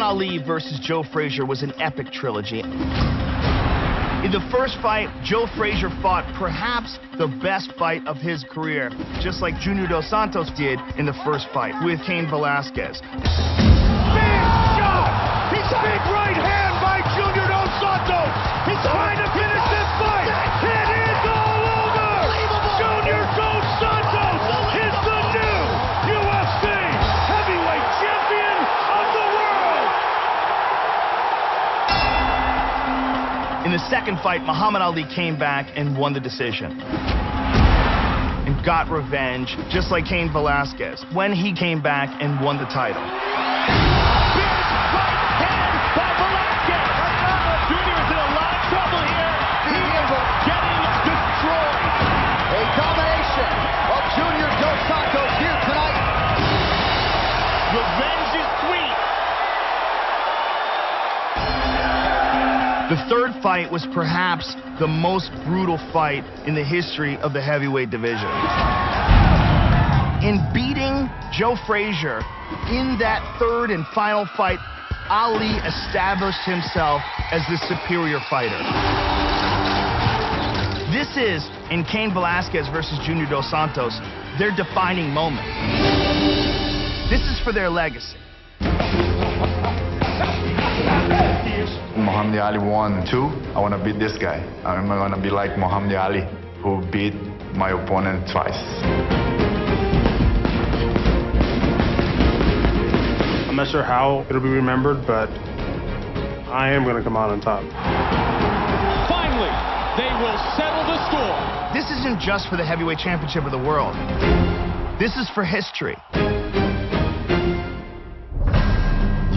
Ali versus Joe Frazier was an epic trilogy. In the first fight, Joe Frazier fought perhaps the best fight of his career, just like Junior Dos Santos did in the first fight with Cain Velasquez. Big shot! He's big right hand by Junior Dos Santos! He's trying to finish this fight! It is all over! Junior Dos Santos is the new UFC heavyweight champion of the world! In the second fight, Muhammad Ali came back and won the decision. And got revenge, just like Cain Velasquez, when he came back and won the title. The third fight was perhaps the most brutal fight in the history of the heavyweight division. In beating Joe Frazier in that third and final fight, Ali established himself as the superior fighter. This is, in Cain Velasquez versus Junior Dos Santos, their defining moment. This is for their legacy. Muhammad Ali won 2. I want to beat this guy. I'm going to be like Muhammad Ali, who beat my opponent twice. I'm not sure how it'll be remembered, but I am going to come out on top. Finally, they will settle the score. This isn't just for the heavyweight championship of the world. This is for history.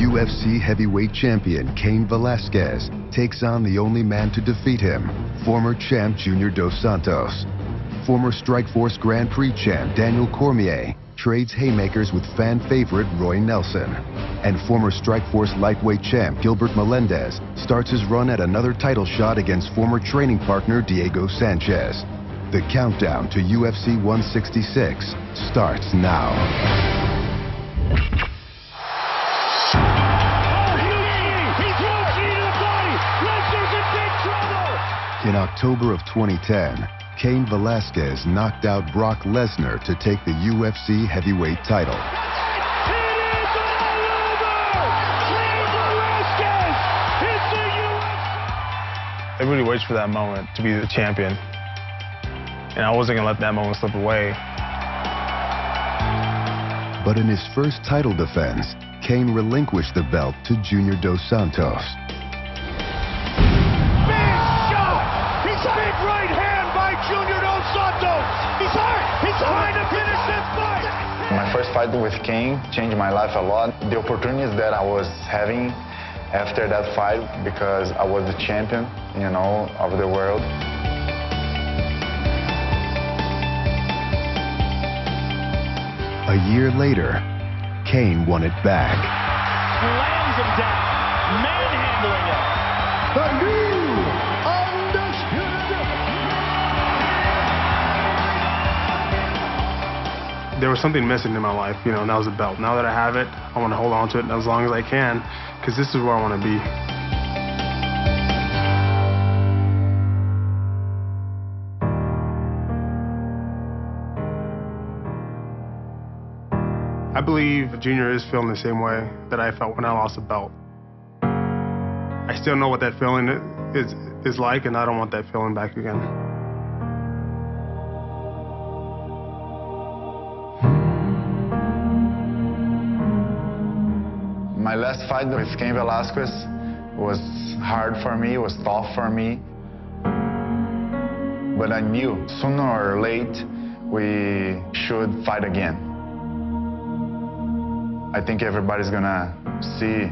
UFC heavyweight champion Cain Velasquez takes on the only man to defeat him, former champ Junior Dos Santos. Former Strikeforce Grand Prix champ Daniel Cormier trades haymakers with fan favorite Roy Nelson. And former Strikeforce lightweight champ Gilbert Melendez starts his run at another title shot against former training partner Diego Sanchez. The countdown to UFC 166 starts now. In October of 2010, Cain Velasquez knocked out Brock Lesnar to take the UFC heavyweight title. Everybody waits for that moment to be the champion. And I wasn't going to let that moment slip away. But in his first title defense, Cain relinquished the belt to Junior Dos Santos. Big right hand by Junior Dos Santos. He's hurt. He's trying to finish this fight. My first fight with Cain changed my life a lot. The opportunities that I was having after that fight, because I was the champion, you know, of the world. A year later, Cain won it back. Slams him down, manhandling him. The new There was something missing in my life, you know, and that was a belt. Now that I have it, I want to hold on to it as long as I can, because this is where I want to be. I believe Junior is feeling the same way that I felt when I lost the belt. I still know what that feeling is like, and I don't want that feeling back again. My last fight with Cain Velasquez was hard for me, was tough for me. But I knew sooner or late we should fight again. I think everybody's gonna see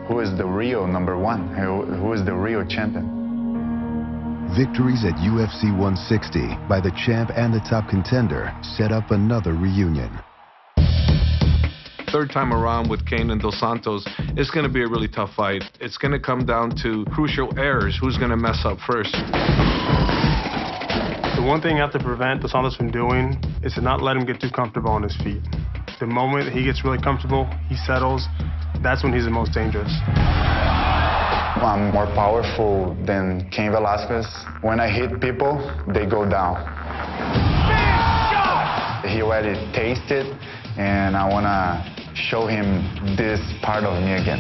who is the real #1, who is the real champion. Victories at UFC 160 by the champ and the top contender set up another reunion. Third time around with Cain and Dos Santos, it's going to be a really tough fight. It's going to come down to crucial errors. Who's going to mess up first? The one thing I have to prevent Dos Santos from doing is to not let him get too comfortable on his feet. The moment he gets really comfortable, he settles, that's when he's the most dangerous. I'm more powerful than Cain Velasquez. When I hit people, they go down. He already tasted, and I want to show him this part of me again.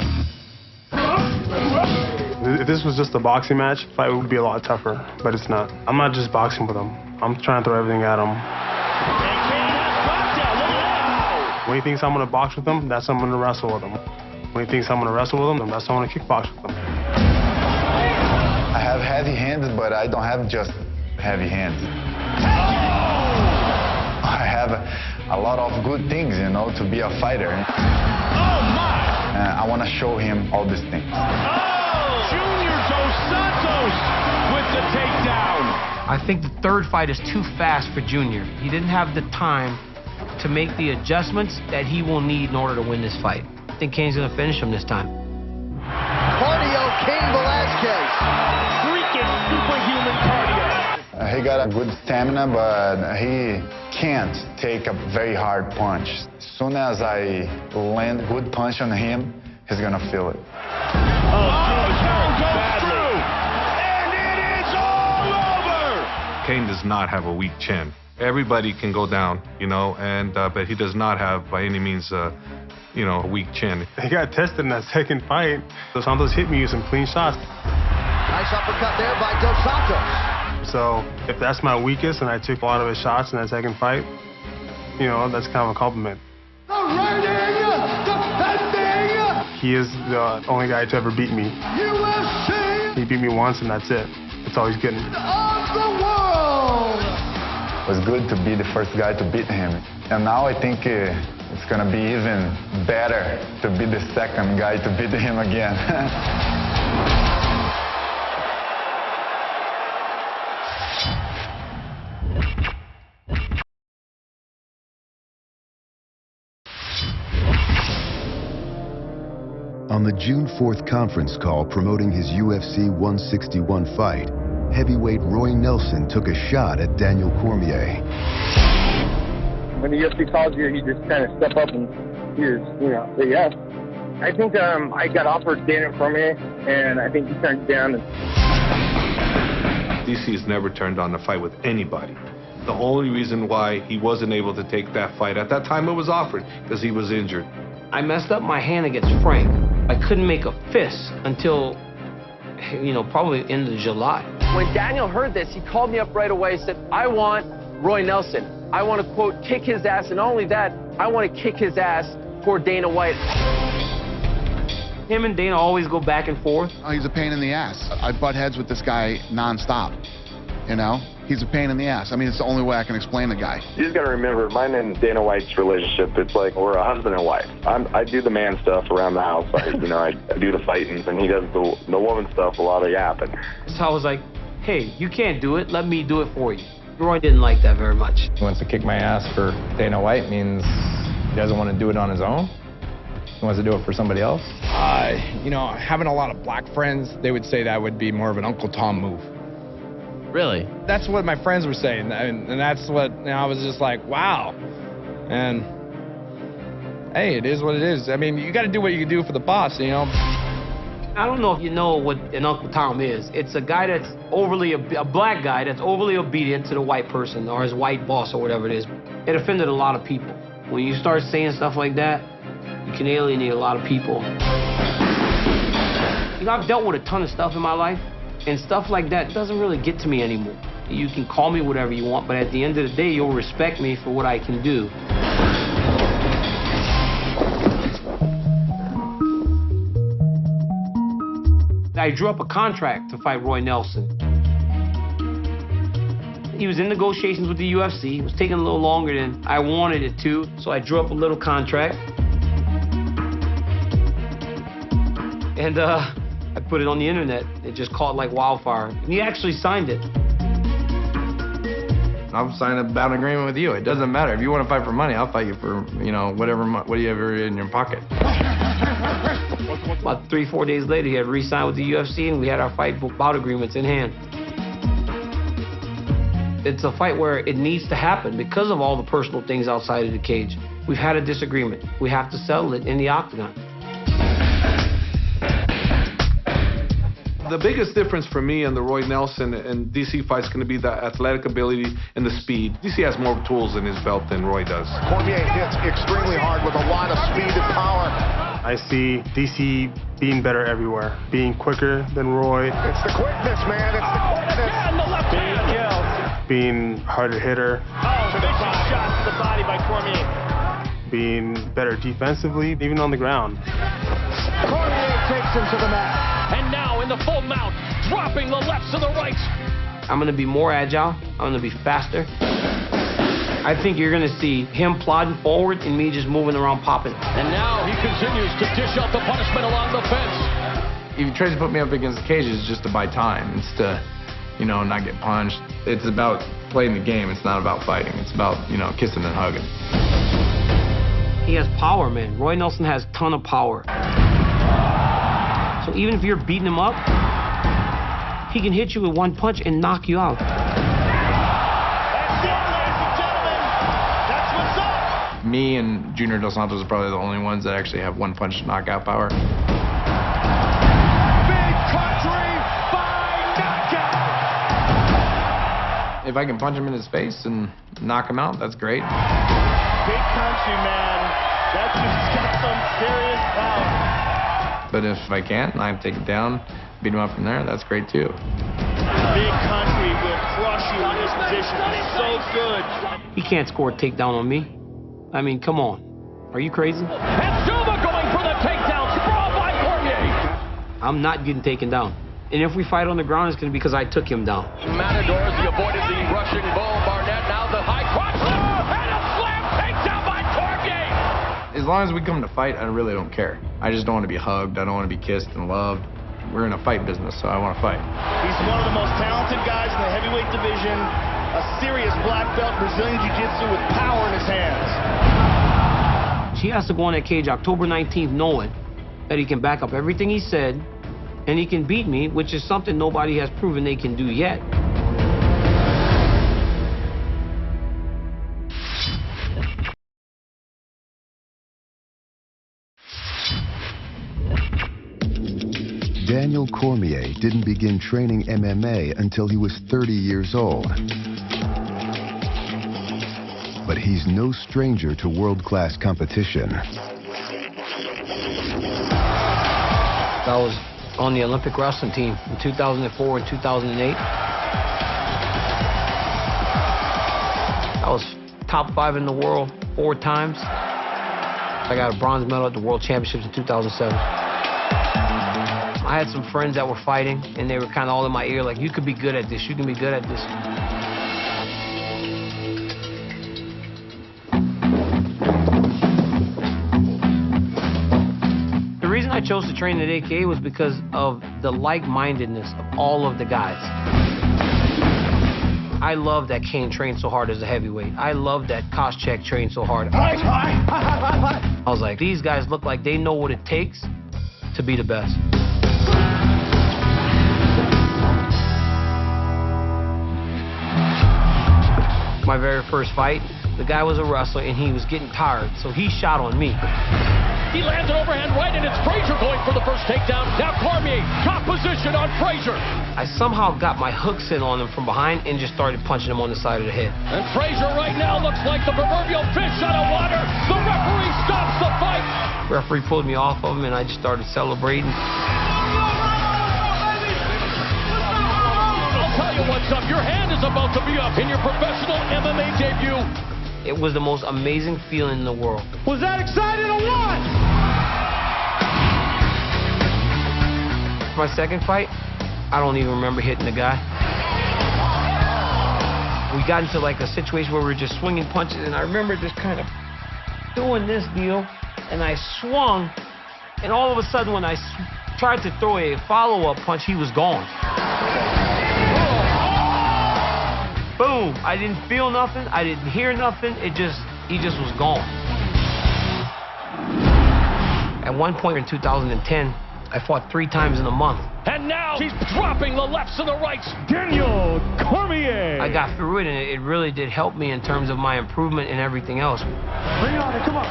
If this was just a boxing match, the fight would be a lot tougher, but it's not. I'm not just boxing with him. I'm trying to throw everything at him. When he thinks I'm going to box with him, that's when I'm going to wrestle with him. When he thinks I'm going to wrestle with him, that's when I'm going to kickbox with him. I have heavy hands, but I don't have just heavy hands. I have a lot of good things, you know, to be a fighter. I want to show him all these things. Junior Dos Santos with the takedown. I think the third fight is too fast for Junior. He didn't have the time to make the adjustments that he will need in order to win this fight. I think Cain's going to finish him this time. Cardio, Cain Velasquez. Freaking superhuman cardio. He got a good stamina, but he can't take a very hard punch. As soon as I land a good punch on him, he's going to feel it. And it is all over. Cain does not have a weak chin. Everybody can go down, you know, and but he does not have by any means, you know, a weak chin. He got tested in that second fight. Dos Santos hit me with some clean shots. Nice uppercut there by Dos Santos. So if that's my weakest and I took a lot of his shots in that second fight, you know, that's kind of a compliment. He is the only guy to ever beat me. UFC He beat me once and that's it. That's all he's getting. of the world. It was good to be the first guy to beat him. And now I think it's going to be even better to be the second guy to beat him again. On the June 4th conference call promoting his UFC 161 fight, heavyweight Roy Nelson took a shot at Daniel Cormier. When the UFC calls you, you just kind of step up and you just, you know, say yes. I think I got offered Daniel Cormier, and I think he turned it down. DC's never turned on a fight with anybody. The only reason why he wasn't able to take that fight at that time it was offered, because he was injured. I messed up my hand against Frank. I couldn't make a fist until, you know, probably end of July. When Daniel heard this, he called me up right away and said, I want Roy Nelson. I want to, quote, kick his ass, and not only that, I want to kick his ass for Dana White. Him and Dana always go back and forth. Oh, he's a pain in the ass. I butt heads with this guy nonstop, you know? He's a pain in the ass. I mean, it's the only way I can explain the guy. You just got to remember, mine and Dana White's relationship, it's like we're a husband and wife. I do the man stuff around the house. I do the fighting, and he does the woman stuff, a lot of yapping. So I was like, hey, you can't do it. Let me do it for you. Roy didn't like that very much. He wants to kick my ass for Dana White means he doesn't want to do it on his own. He wants to do it for somebody else. You know, having a lot of black friends, they would say that would be more of an Uncle Tom move. Really? That's what my friends were saying, and that's what, you know, I was just like, wow. And hey, it is what it is. I mean, you got to do what you can do for the boss, you know. I don't know if you know what an Uncle Tom is. It's a guy that's a black guy that's overly obedient to the white person or his white boss or whatever it is. It offended a lot of people. When you start saying stuff like that, you can alienate a lot of people. You know, I've dealt with a ton of stuff in my life, and stuff like that doesn't really get to me anymore. You can call me whatever you want, but at the end of the day, you'll respect me for what I can do. I drew up a contract to fight Roy Nelson. He was in negotiations with the UFC. It was taking a little longer than I wanted it to, so I drew up a little contract. And I put it on the internet. It just caught like wildfire. And he actually signed it. I'll sign a bound agreement with you. It doesn't matter. If you want to fight for money, I'll fight you for, you know, whatever in your pocket. About 3-4 days later, he had re-signed with the UFC, and we had our fight bout agreements in hand. It's a fight where it needs to happen because of all the personal things outside of the cage. We've had a disagreement. We have to settle it in the octagon. The biggest difference for me in the Roy Nelson and DC fight is going to be the athletic ability and the speed. DC has more tools in his belt than Roy does. Cormier hits extremely hard with a lot of speed and power. I see DC being better everywhere, being quicker than Roy. It's the quickness, man. It's the quickness. Again, the left hand. Being harder hitter. Oh, vicious shot to the body by Cormier. Being better defensively, even on the ground. Cormier takes him to the mat. And now in the full mount, dropping the lefts and the rights. I'm going to be more agile. I'm going to be faster. I think you're going to see him plodding forward and me just moving around, popping. And now he continues to dish out the punishment along the fence. If he tries to put me up against the cage, it's just to buy time. It's to, you know, not get punched. It's about playing the game. It's not about fighting. It's about, you know, kissing and hugging. He has power, man. Roy Nelson has a ton of power. So even if you're beating him up, he can hit you with one punch and knock you out. That's it, ladies and gentlemen. That's what's up. Me and Junior Dos Santos are probably the only ones that actually have one punch knockout power. Big country by knockout. If I can punch him in his face and knock him out, that's great. Big country, man. That dude's got some serious power. But if I can't and I take it down, beat him up from there, that's great too. Big country will crush you in this position. He's so good. He can't score a takedown on me. I mean, come on. Are you crazy? And Zuma going for the takedown. Sprawl by Cormier. I'm not getting taken down. And if we fight on the ground, it's going to be because I took him down. Matadors, he avoided the rushing bull. Barnett now the high cross. And a slam takedown by Cormier. As long as we come to fight, I really don't care. I just don't want to be hugged. I don't want to be kissed and loved. We're in a fight business, so I want to fight. He's one of the most talented guys in the heavyweight division. A serious black belt Brazilian Jiu-Jitsu with power in his hands. He has to go in that cage October 19th knowing that he can back up everything he said and he can beat me, which is something nobody has proven they can do yet. Daniel Cormier didn't begin training MMA until he was 30 years old. But he's no stranger to world-class competition. I was on the Olympic wrestling team in 2004 and 2008. I was top 5 in the world 4 times. I got a bronze medal at the World Championships in 2007. I had some friends that were fighting, and they were kind of all in my ear, like, you could be good at this, you can be good at this. The reason I chose to train at AKA was because of the like-mindedness of all of the guys. I love that Cain trained so hard as a heavyweight. I love that Koscheck trained so hard. I was like, these guys look like they know what it takes to be the best. My very first fight, the guy was a wrestler and he was getting tired, so he shot on me. He lands an overhand right, and it's Frazier going for the first takedown. Now Cormier, top position on Frazier. I somehow got my hooks in on him from behind and just started punching him on the side of the head. And Frazier right now looks like the proverbial fish out of water. The referee stops the fight. The referee pulled me off of him and I just started celebrating. I'll tell you what's up. Your hand is about to be up in your professional MMA debut. It was the most amazing feeling in the world. Was that exciting or what? My second fight, I don't even remember hitting the guy. We got into like a situation where we were just swinging punches, and I remember just kind of doing this deal, and I swung, and all of a sudden when I tried to throw a follow-up punch, he was gone. Boom, I didn't feel nothing, I didn't hear nothing, he just was gone. At one point in 2010, I fought 3 times in a month. And now he's dropping the lefts and the rights. Daniel Cormier. I got through it, and it really did help me in terms of my improvement and everything else. Bring it on, come on.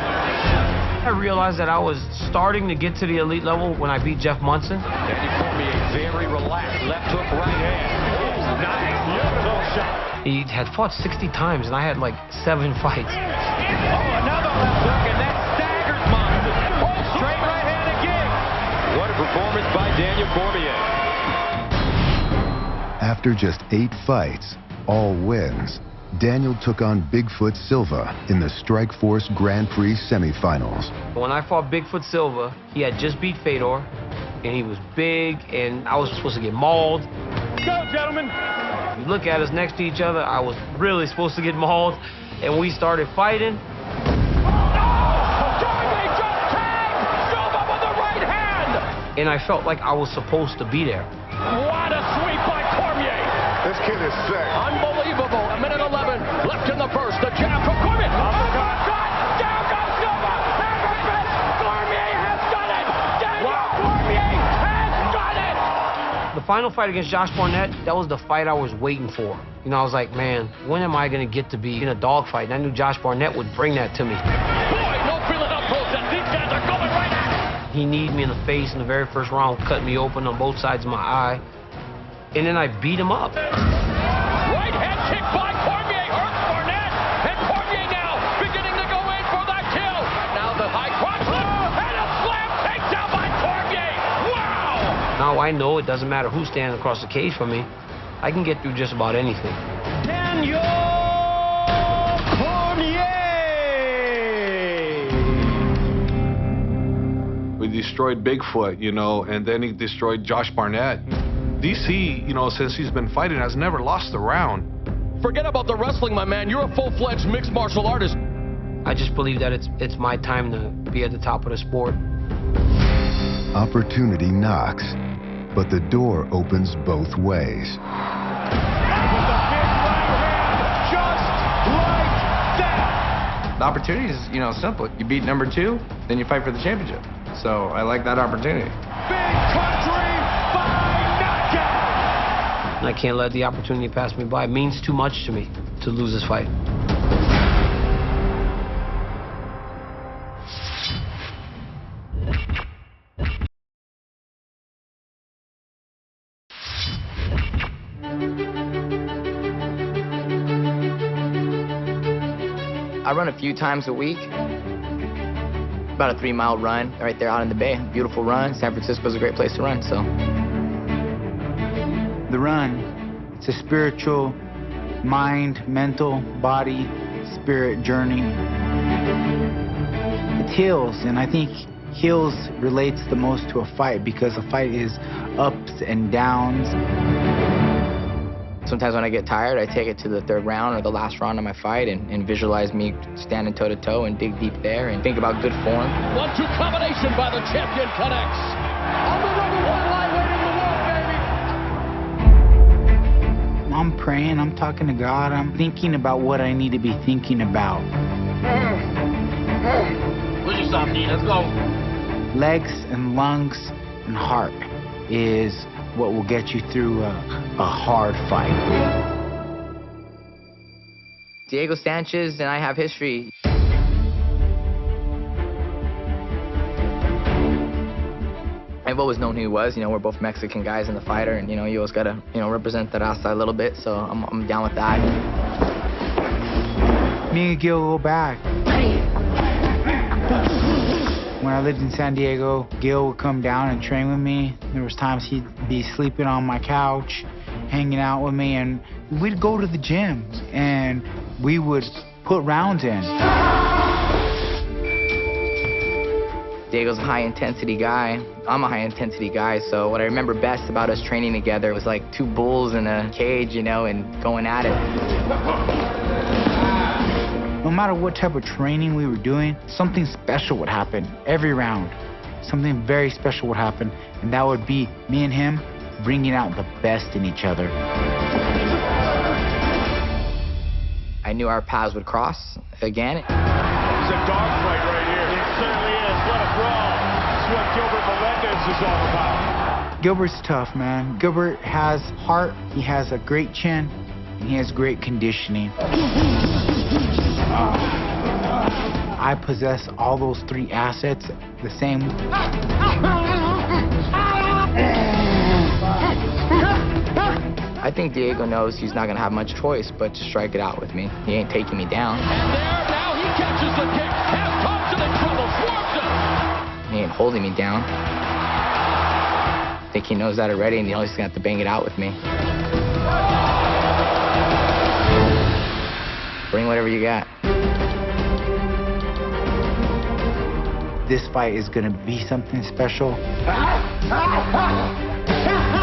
I realized that I was starting to get to the elite level when I beat Jeff Munson. Daniel Cormier very relaxed, left hook, right hand. Oh, nice, beautiful shot. He had fought 60 times, and I had like 7 fights. Oh, another left hook, and that staggers Munson. Oh, straight right hand again. What a performance by Daniel Cormier. After just 8 fights, all wins, Daniel took on Bigfoot Silva in the Strikeforce Grand Prix semifinals. When I fought Bigfoot Silva, he had just beat Fedor, and he was big, and I was supposed to get mauled. Go, gentlemen. You look at us next to each other, I was really supposed to get mauled, and we started fighting. And I felt like I was supposed to be there. What a sweep by Cormier. This kid is sick. Unbelievable. A minute 11 left in the first. The jab from Cormier. Oh, my God. Down goes Silva. Cormier has done it. Daniel Cormier has done it. The final fight against Josh Barnett, that was the fight I was waiting for. You know, I was like, man, when am I going to get to be in a dogfight? And I knew Josh Barnett would bring that to me. Boy, no feeling up process. These guys are going right at it. He kneed me in the face in the very first round, cut me open on both sides of my eye, and then I beat him up. Right hand kick by Cormier hurts Barnett, and Cormier now beginning to go in for that kill. Now the high cross and a slam takedown by Cormier. Wow! Now I know it doesn't matter who's standing across the cage from me. I can get through just about anything. Daniel Cormier. We destroyed Bigfoot, you know, and then he destroyed Josh Barnett. DC, you know, since he's been fighting, has never lost a round. Forget about the wrestling, my man. You're a full-fledged mixed martial artist. I just believe that it's my time to be at the top of the sport. Opportunity knocks, but the door opens both ways. The opportunity is, you know, simple. You beat number 2, then you fight for the championship. So I like that opportunity. Big country by knockout. And I can't let the opportunity pass me by. It means too much to me to lose this fight. I run a few times a week. About a 3-mile run right there out in the bay. Beautiful run. San Francisco's a great place to run, so. The run, it's a spiritual, mind, mental, body, spirit journey. It heals, and I think heals relates the most to a fight because a fight is ups and downs. Sometimes when I get tired, I take it to the 3rd round or the last round of my fight and visualize me standing toe-to-toe and dig deep there and think about good form. 1-2 combination by the champion connects. On the number 1 lightweight in the world, baby. I'm praying, I'm talking to God, I'm thinking about what I need to be thinking about. Push yourself, D. Let's go. Legs and lungs and heart is what will get you through a hard fight. Diego Sanchez and I have history. I've always known who he was. You know, we're both Mexican guys in the fighter, and, you know, you always got to, you know, represent the raza a little bit, so I'm down with that. Me and Gil go back. When I lived in San Diego, Gil would come down and train with me. There was times he'd be sleeping on my couch, hanging out with me, and we'd go to the gym, and we would put rounds in. Diego's a high-intensity guy. I'm a high-intensity guy, so what I remember best about us training together was like 2 bulls in a cage, you know, and going at it. No matter what type of training we were doing, something special would happen every round. Something very special would happen, and that would be me and him bringing out the best in each other. I knew our paths would cross again. It's a dogfight right here. It certainly is. What a brawl. It's what Gilbert Melendez is all about. Gilbert's tough, man. Gilbert has heart, he has a great chin, and he has great conditioning. I possess all those 3 assets the same. I think Diego knows he's not gonna have much choice but to strike it out with me. He ain't taking me down. And there, now he catches the kick. Has Thompson in trouble, swarms him. He ain't holding me down. I think he knows that already, and he's gonna have to bang it out with me. Bring whatever you got. This fight is gonna be something special. It's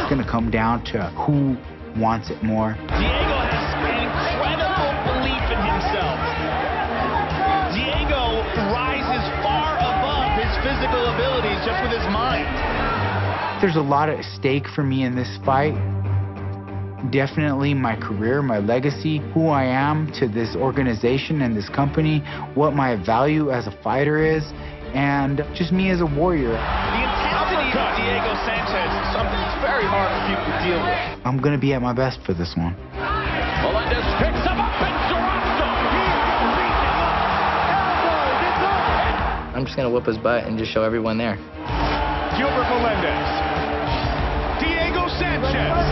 gonna come down to who wants it more. Diego has an incredible belief in himself. Diego rises far above his physical abilities just with his mind. There's a lot at stake for me in this fight. Definitely my career, my legacy, who I am to this organization and this company, what my value as a fighter is, and just me as a warrior. The intensity of Diego Sanchez is something that's very hard for people to deal with. I'm gonna be at my best for this one. Melendez picks him up and drops him. I'm just gonna whip his butt and just show everyone there. Gilbert Melendez. Diego Sanchez.